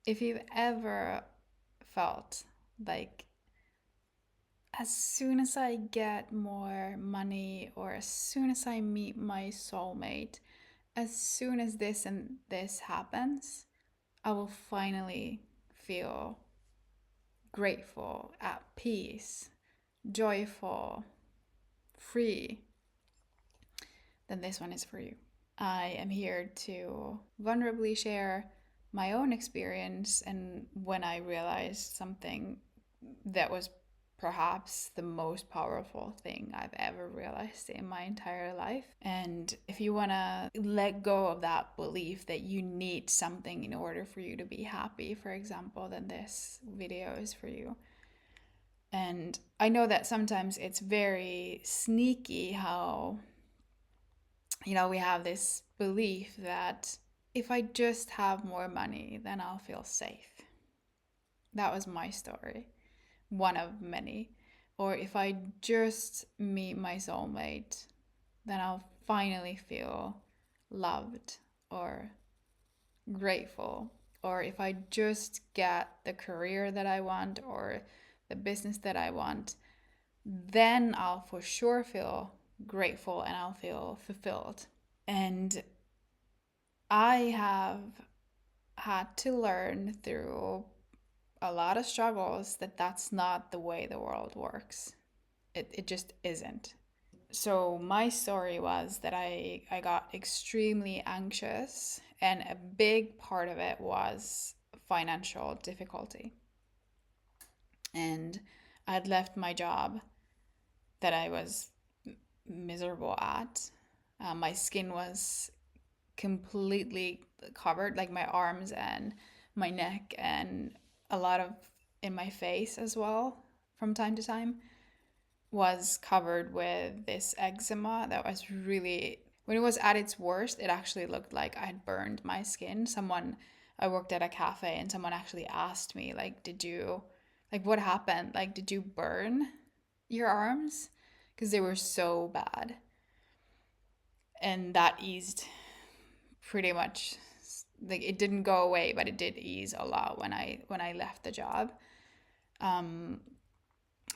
If you've ever felt like, as soon as I get more money, or as soon as I meet my soulmate, as soon as this and this happens, I will finally feel grateful, at peace, joyful, free, then this one is for you. I am here to vulnerably share my own experience and when I realized something that was perhaps the most powerful thing I've ever realized in my entire life. And if you want to let go of that belief that you need something in order for you to be happy, for example, then this video is for you. And I know that sometimes it's very sneaky how, we have this belief that if I just have more money, then I'll feel safe. That was my story, one of many. Or if I just meet my soulmate, then I'll finally feel loved or grateful. Or if I just get the career that I want or the business that I want, then I'll for sure feel grateful and I'll feel fulfilled. And I have had to learn through a lot of struggles that that's not the way the world works. It just isn't. So my story was that I got extremely anxious, and a big part of it was financial difficulty. And I had left my job that I was miserable at. My skin was completely covered, like my arms and my neck, and a lot of in my face as well, from time to time, was covered with this eczema that was really, when it was at its worst, it actually looked like I had burned my skin. I worked at a cafe and someone actually asked me, like, what happened? Like, did you burn your arms? Because they were so bad. And that eased pretty much, like, it didn't go away, but it did ease a lot when I left the job.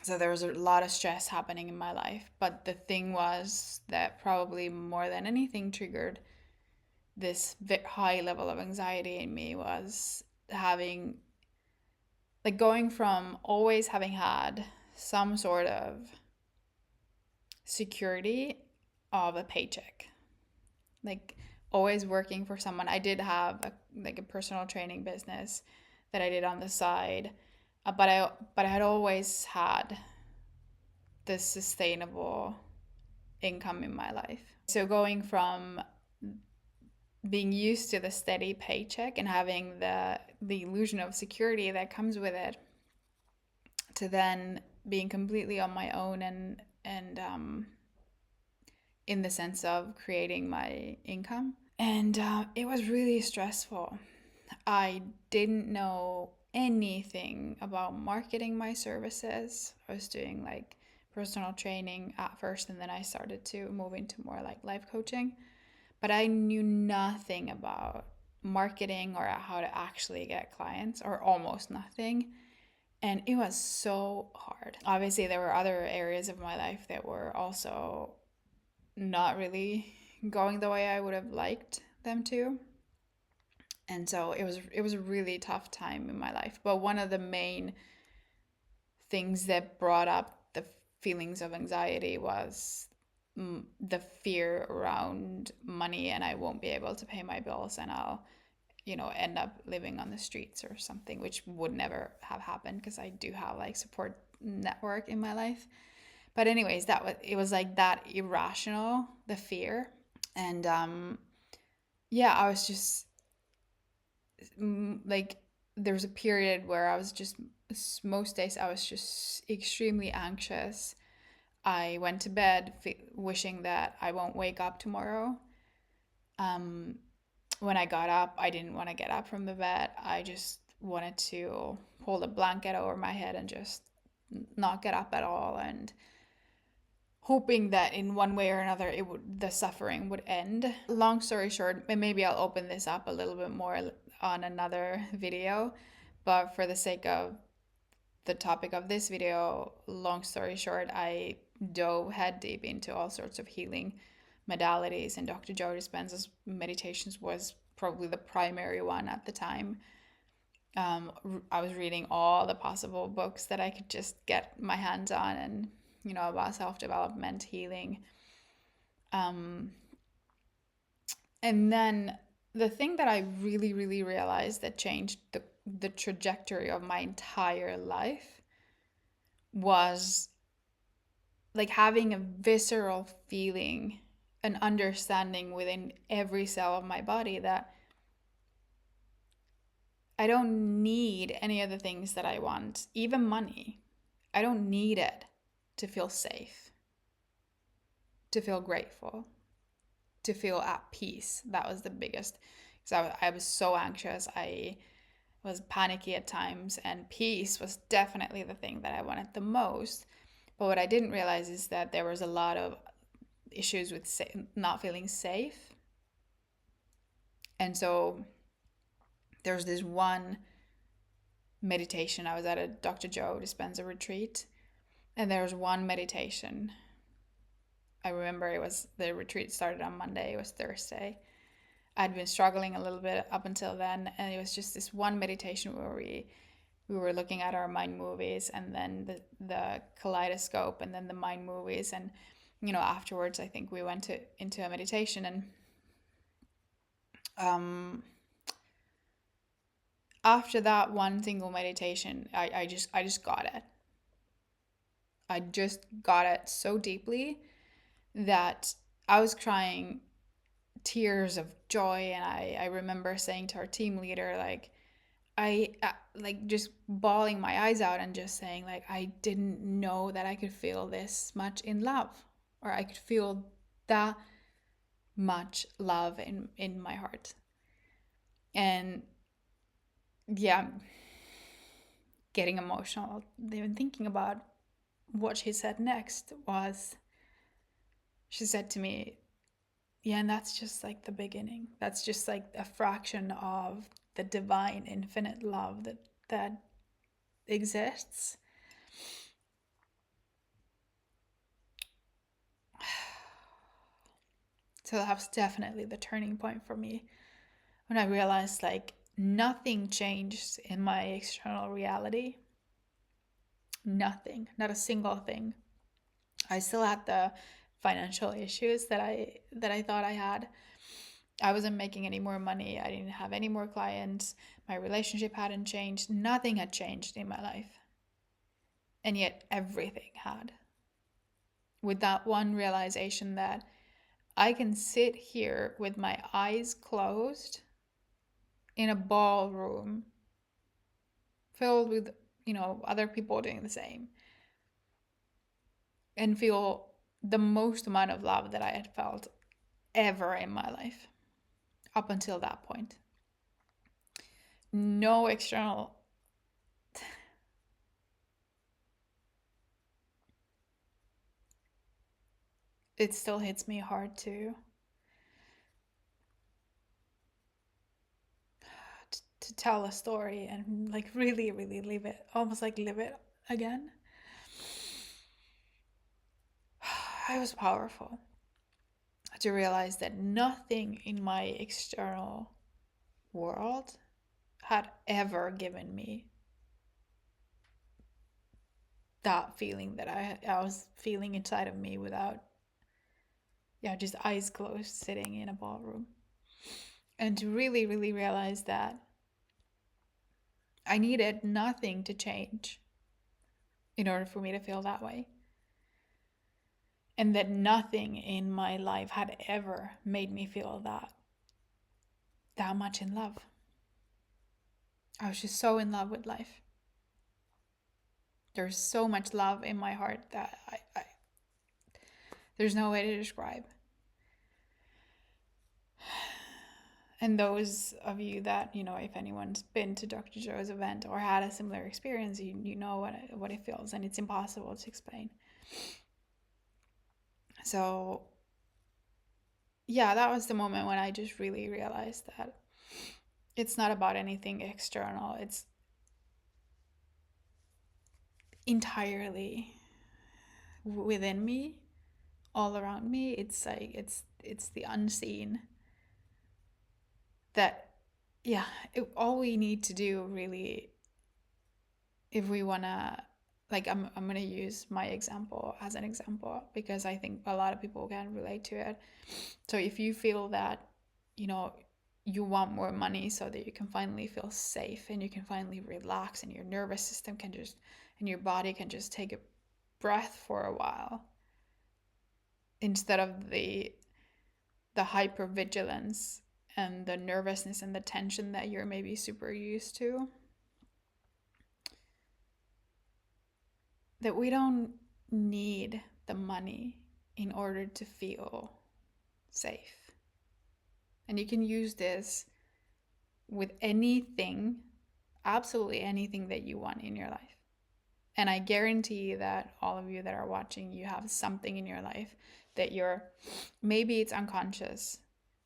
So there was a lot of stress happening in my life, but the thing was that probably more than anything triggered this high level of anxiety in me was having, like, going from always having had some sort of security of a paycheck, like always working for someone. I did have a personal training business that I did on the side, but I had always had this sustainable income in my life. So going from being used to the steady paycheck and having the illusion of security that comes with it, to then being completely on my own and in the sense of creating my income. And it was really stressful. I didn't know anything about marketing my services. I was doing like personal training at first, and then I started to move into more like life coaching. But I knew nothing about marketing or how to actually get clients, or almost nothing. And it was so hard. Obviously, there were other areas of my life that were also not really going the way I would have liked them to. And so it was a really tough time in my life. But one of the main things that brought up the feelings of anxiety was the fear around money, and I won't be able to pay my bills, and I'll end up living on the streets or something, which would never have happened because I do have like support network in my life. But anyways, it was like that irrational, the fear. And yeah, I was just like, there's a period where I was just, most days I was just extremely anxious. I went to bed wishing that I won't wake up tomorrow. Um, when I got up, I didn't want to get up from the bed. I just wanted to pull the blanket over my head and just not get up at all, and hoping that in one way or another the suffering would end. Long story short, and maybe I'll open this up a little bit more on another video, but for the sake of the topic of this video, long story short, I dove head deep into all sorts of healing modalities, and Dr. Joe Dispenza's meditations was probably the primary one at the time. I was reading all the possible books that I could just get my hands on, and about self development, healing. Um, and then the thing that I really, really realized that changed the trajectory of my entire life was like having a visceral feeling, an understanding within every cell of my body that I don't need any of the things that I want, even money. I don't need it to feel safe, to feel grateful, to feel at peace. That was the biggest, because I was so anxious. I was panicky at times, and peace was definitely the thing that I wanted the most. But what I didn't realize is that there was a lot of issues with not feeling safe. And so there's this one meditation. I was at a Dr. Joe Dispenza retreat, and there was one meditation. I remember the retreat started on Monday, it was Thursday. I'd been struggling a little bit up until then, and it was just this one meditation where we were looking at our mind movies, and then the kaleidoscope, and then the mind movies, and afterwards I think we went into a meditation, and after that one single meditation, I just got it. I just got it so deeply that I was crying tears of joy, and I remember saying to our team leader, like, I like just bawling my eyes out and just saying, like, I didn't know that I could feel this much in love, or I could feel that much love in my heart. And yeah, I'm getting emotional even thinking about what she said next. Was she said to me, yeah, and that's just like the beginning. That's just like a fraction of the divine infinite love that exists. So that was definitely the turning point for me, when I realized like nothing changed in my external reality. Nothing, not a single thing. I still had the financial issues that I thought I had. I wasn't making any more money. I didn't have any more clients. My relationship hadn't changed. Nothing had changed in my life. And yet everything had. With that one realization that I can sit here with my eyes closed in a ballroom filled with, other people doing the same, and feel the most amount of love that I had felt ever in my life up until that point. No external. It still hits me hard to tell a story and like really, really live it, almost like live it again. It was powerful to realize that nothing in my external world had ever given me that feeling that I was feeling inside of me without, just eyes closed, sitting in a ballroom. And to really, really realize that I needed nothing to change in order for me to feel that way. And that nothing in my life had ever made me feel that much in love. I was just so in love with life. There's so much love in my heart that there's no way to describe. And those of you that, if anyone's been to Dr. Joe's event or had a similar experience, you know what it feels, and it's impossible to explain. So yeah, that was the moment when I just really realized that it's not about anything external. It's entirely within me, all around me. It's like it's the unseen that, yeah, all we need to do really, if we want to, like, I'm going to use my example as an example because I think a lot of people can relate to it. So if you feel that, you know, you want more money so that you can finally feel safe and you can finally relax and your nervous system can just, and your body can just take a breath for a while instead of the hypervigilance and the nervousness and the tension that you're maybe super used to, that we don't need the money in order to feel safe. And you can use this with anything, absolutely anything that you want in your life. And I guarantee that all of you that are watching, you have something in your life that you're, maybe it's unconscious.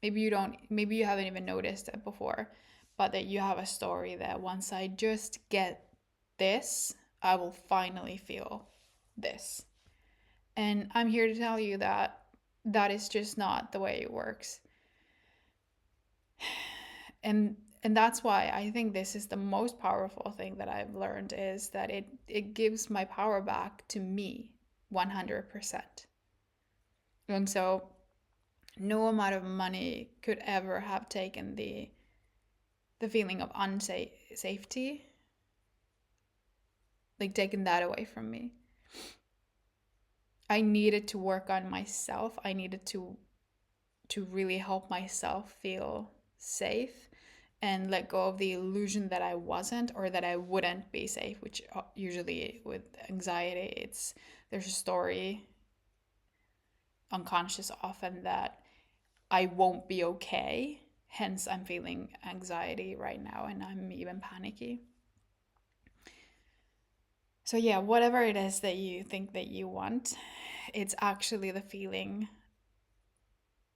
Maybe you haven't even noticed it before, but that you have a story that once I just get this, I will finally feel this. And I'm here to tell you that that is just not the way it works. And that's why I think this is the most powerful thing that I've learned, is that it gives my power back to me 100%. And so no amount of money could ever have taken the feeling of unsafety, like taken that away from me. I needed to work on myself. I needed to really help myself feel safe and let go of the illusion that I wasn't, or that I wouldn't be safe, which usually with anxiety, there's a story unconscious often that I won't be okay. Hence, I'm feeling anxiety right now and I'm even panicky. So, yeah, whatever it is that you think that you want, it's actually the feeling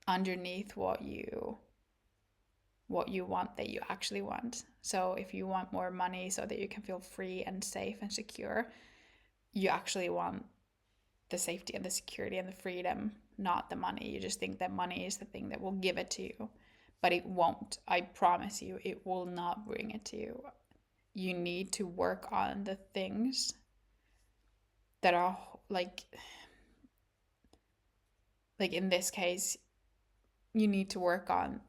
underneath what you want that you actually want. So if you want more money so that you can feel free and safe and secure, you actually want the safety and the security and the freedom, not the money. You just think that money is the thing that will give it to you, but it won't. I promise you, it will not bring it to you. You need to work on the things that are like in this case, you need to work on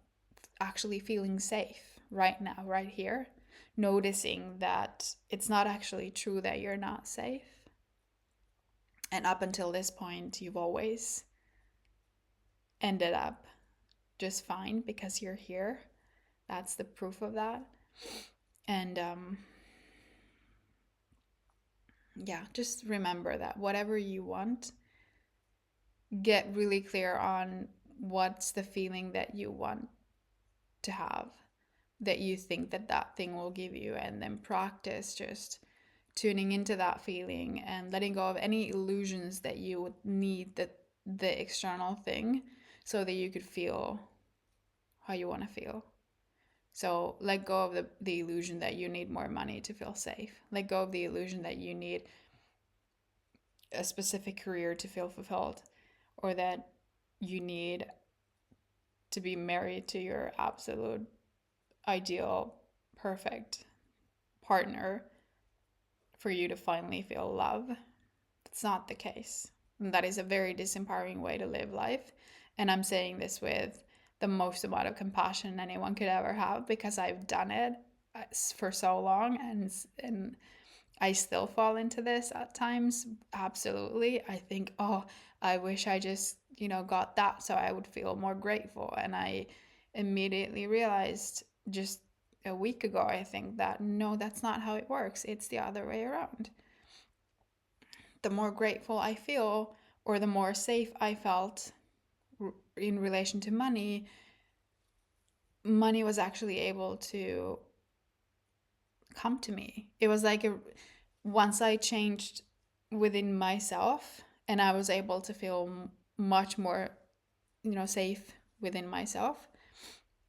actually feeling safe right now, right here, noticing that it's not actually true that you're not safe. And up until this point, you've always ended up just fine because you're here. That's the proof of that. And yeah, just remember that whatever you want, get really clear on what's the feeling that you want to have, that you think that that thing will give you, and then practice just tuning into that feeling and letting go of any illusions that you would need the external thing so that you could feel how you want to feel. So let go of the illusion that you need more money to feel safe. Let go of the illusion that you need a specific career to feel fulfilled, or that you need to be married to your absolute ideal, perfect partner for you to finally feel love. It's not the case. And that is a very disempowering way to live life. And I'm saying this with the most amount of compassion anyone could ever have, because I've done it for so long, and I still fall into this at times. Absolutely. I think, oh, I wish I just, got that so I would feel more grateful. And I immediately realized just a week ago, I think, that no, that's not how it works. It's the other way around. The more grateful I feel, or the more safe I felt in relation to money, money was actually able to come to me. It was like once I changed within myself and I was able to feel much more, safe within myself,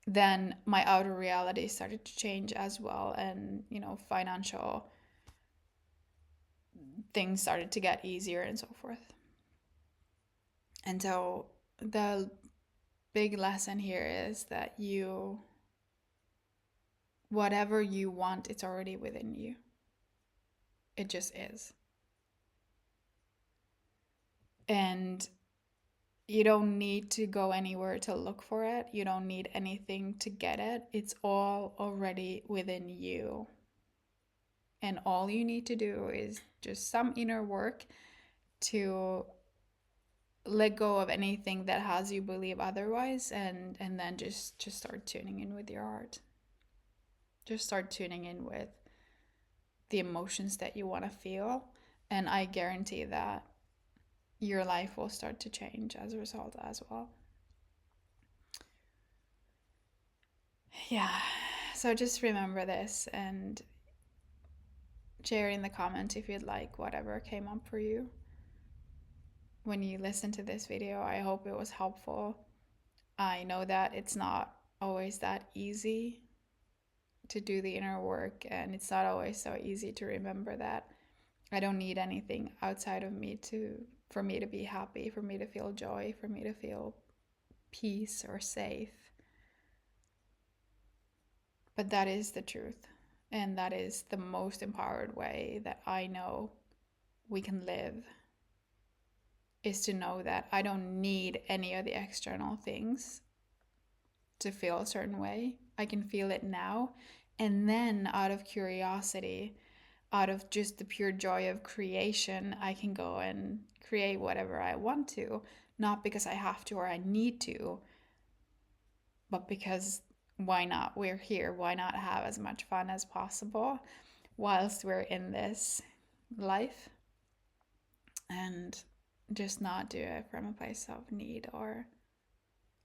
then my outer reality started to change as well, and financial things started to get easier and so forth. And so the big lesson here is that whatever you want, it's already within you. It just is. And you don't need to go anywhere to look for it. You don't need anything to get it. It's all already within you. And all you need to do is just some inner work to let go of anything that has you believe otherwise, and then just start tuning in with your heart. Just start tuning in with the emotions that you want to feel, and I guarantee that your life will start to change as a result as well. Yeah, so just remember this and share in the comments if you'd like whatever came up for you when you listen to this video. I hope it was helpful. I know that it's not always that easy to do the inner work, and it's not always so easy to remember that I don't need anything outside of me for me to be happy, for me to feel joy, for me to feel peace or safe. But that is the truth, and that is the most empowered way that I know we can live, is to know that I don't need any of the external things to feel a certain way. I can feel it now, and then out of curiosity, out of just the pure joy of creation, I can go and create whatever I want to, not because I have to or I need to, but because why not? We're here. Why not have as much fun as possible whilst we're in this life, and just not do it from a place of need or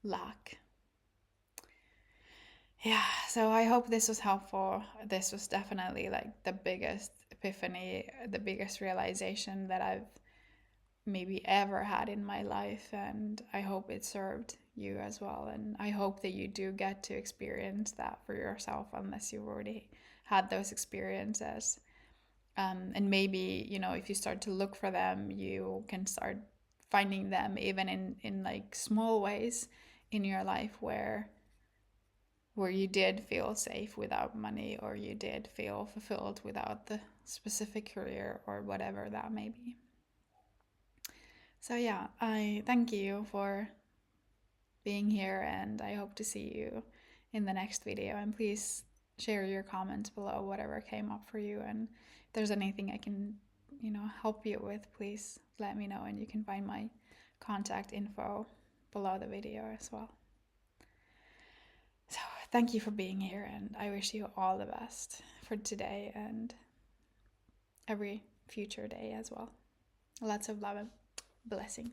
lack. Yeah, so I hope this was helpful. This was definitely like the biggest epiphany, the biggest realization that I've maybe ever had in my life, and I hope it served you as well. And I hope that you do get to experience that for yourself, unless you've already had those experiences. And maybe, if you start to look for them, you can start finding them even in like small ways in your life where you did feel safe without money, or you did feel fulfilled without the specific career or whatever that may be. So yeah, I thank you for being here, and I hope to see you in the next video. And please share your comments below, whatever came up for you, and if there's anything I can help you with, please let me know, and you can find my contact info below the video as well. So thank you for being here, and I wish you all the best for today and every future day as well. Lots of love and blessings.